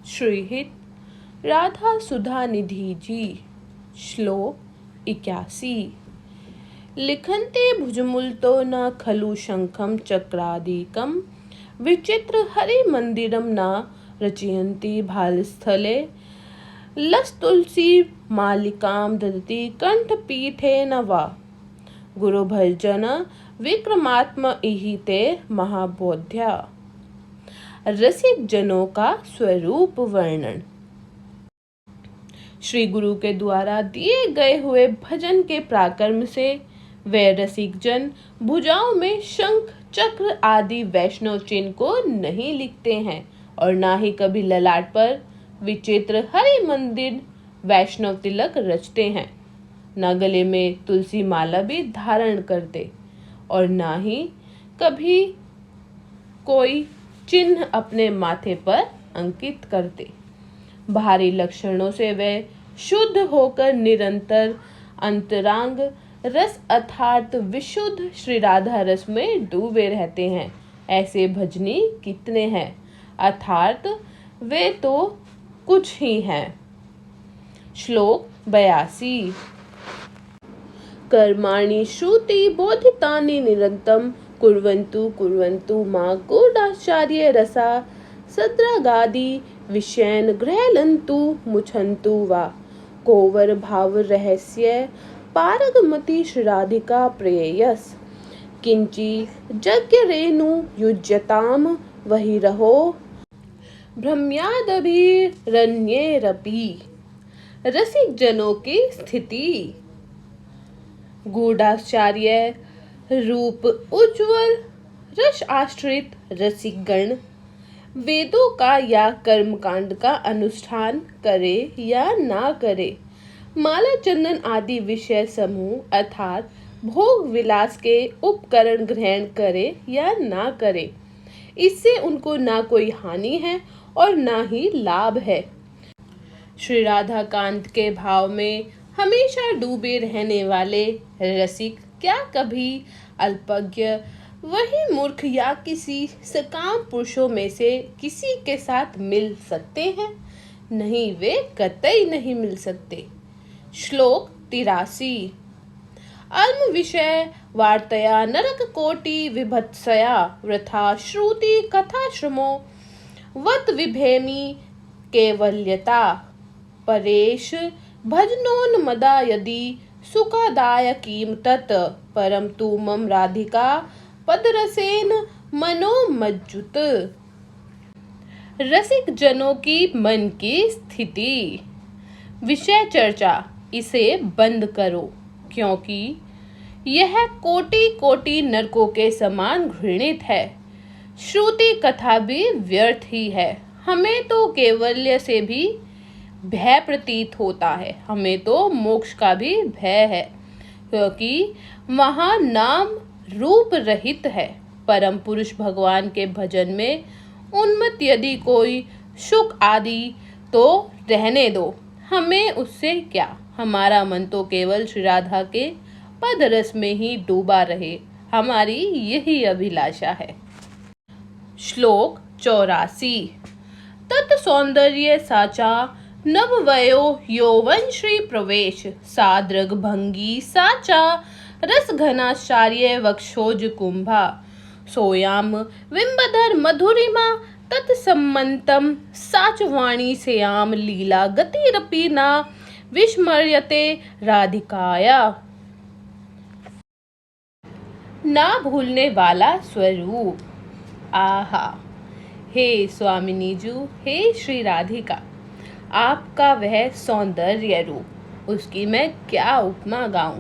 श्रीहित राधा सुधा निधि जी। श्लोक 81। लिखन्ते भुजमुल्तो न खलु शंखं चक्रादिकं विचित्र हरि मंदिरम न रचयन्ति भालस्थले लस्तुलसी मालिकां ददति कंठपीठेन वा गुरुभर्जन विक्रमात्म इहिते महाबोध्या। रसिक जनों का स्वरूप वर्णन। श्री गुरु के द्वारा दिए गए हुए भजन के प्राक्रम से वे रसिक जन भुजाओं में शंख चक्र आदि वैष्णव चिन्ह को नहीं लिखते हैं और ना ही कभी ललाट पर विचित्र हरि मंदिर वैष्णव तिलक रचते हैं, न गले में तुलसी माला भी धारण करते और ना ही कभी कोई चिन्ह अपने माथे पर अंकित करते। बाहरी लक्षणों से वे शुद्ध होकर निरंतर अंतरांग रस अर्थात विशुद्ध श्री राधा रस में डूबे रहते हैं। ऐसे भजनी कितने हैं, अर्थात वे तो कुछ ही हैं। श्लोक 82। कर्माणि श्रुति बोधितानि निरंतम कुर्वन्तु कुर्वन्तु मा गूढ़ाचार्य रसा सद्रागादि विषयन गृह्णन्तु मुछन्तु वा कोवर भाव रहस्य पारगमति श्रीराधिका प्रेयस किंची यज्ञ रेणु युज्यताम वही रहो भ्रम्यादभिरन्येरपि। रसिक जनों की स्थिति। गूढ़ाचार्य रूप उज्ज्वल रस आश्रित रसिक गण वेदों का या कर्मकांड का अनुष्ठान करे या ना करे, माला चंदन आदि विषय समूह अर्थात भोग विलास के उपकरण ग्रहण करे या ना करे, इससे उनको ना कोई हानि है और ना ही लाभ है। श्री राधा कांत के भाव में हमेशा डूबे रहने वाले रसिक क्या कभी अल्पज्ञ वही मूर्ख या किसी सकाम पुरुषों में से किसी के साथ मिल सकते हैं? नहीं, वे कतई नहीं मिल सकते। श्लोक 83। अल्म विषय वार्तया नरक कोटि विभत्सया वृथा श्रुति कथा श्रमो वत विभेमी केवल्यता परेश भजनोन्मदा यदि सुखदायकीम तत् परम तु मम राधिका पदरसेन मनोमज्जुत। रसिक जनों की मन की स्थिति। विषय चर्चा इसे बंद करो, क्योंकि यह कोटि कोटि नरकों के समान घृणित है। श्रुति कथा भी व्यर्थ ही है। हमें तो कैवल्य से भी भय प्रतीत होता है, हमें तो मोक्ष का भी भय है, क्योंकि वहाँ नाम रूप रहित है। परम पुरुष भगवान के भजन में उन्मत्त यदि कोई सुख आदि तो रहने दो, हमें उससे क्या। हमारा मन तो केवल श्री राधा के पद रस में ही डूबा रहे, हमारी यही अभिलाषा है। श्लोक 84। तत् सौंदर्य साचा नववयो यौवन श्री प्रवेश सादृग भंगी साचा रस घनाचार्य वक्षोज कुंभा सोयाम विंबधर मधुरिमा तत्सम्मंतम साचवाणी सेयाम लीला गतिरपि न विस्मर्यते राधिकाया। ना भूलने वाला स्वरूप। आहा, हे स्वामिनी जू, हे श्री राधिका, आपका वह सौंदर्य रूप, उसकी मैं क्या उपमा गाऊं।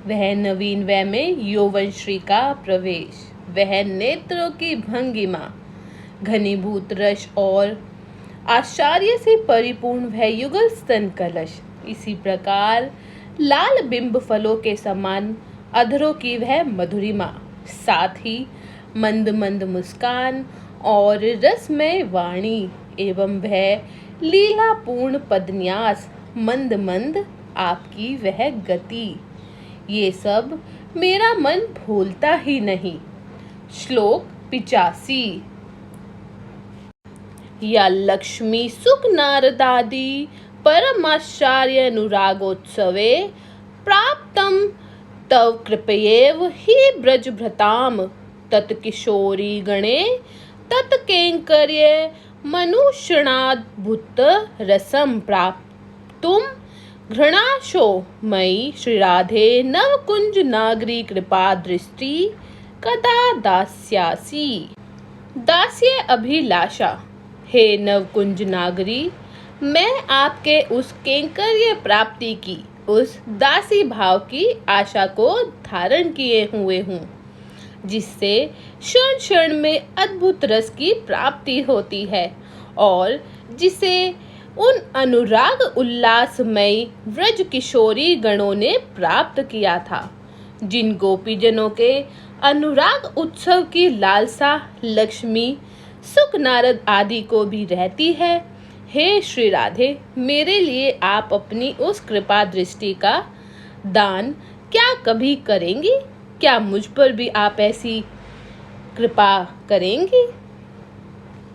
वह नवीन वय में यौवन श्री का प्रवेश, वह नेत्रों की भंगिमा, घनीभूत रस और आश्चर्य से परिपूर्ण वह युगल स्तन कलश, इसी प्रकार लाल बिंब फलों के समान अधरों की वह मधुरिमा, साथ ही मंद मंद मुस्कान और रसमय वाणी एवं वह लीलापूर्ण पदन्यास, मंद मंद आपकी वह गति, ये सब मेरा मन भूलता ही नहीं। श्लोक 85। या लक्ष्मी सुख नारदादि परमाश्चर्य अनुरागोत्सवे प्राप्तं तव कृपयैव हि ब्रजभृतां तत्किशोरी गणे तत्कैंकर्ये मनुष्यणाद्भुत रसं प्राप्तुं घृणाशो मयि श्रीराधे नवकुंज नागरी कृपा दृष्टि कदा दास्यासि। दास्य अभिलाषा, हे नवकुंज नागरी, मैं आपके उस कैंकर्य प्राप्ति की, उस दासी भाव की आशा को धारण किए हुए हूँ, जिससे क्षण क्षण में अद्भुत रस की प्राप्ति होती है और जिसे उन अनुराग उल्लासमयी व्रज किशोरी गणों ने प्राप्त किया था, जिन गोपीजनों के अनुराग उत्सव की लालसा लक्ष्मी सुख नारद आदि को भी रहती है। हे श्री राधे, मेरे लिए आप अपनी उस कृपा दृष्टि का दान क्या कभी करेंगी? क्या मुझ पर भी आप ऐसी कृपा करेंगी?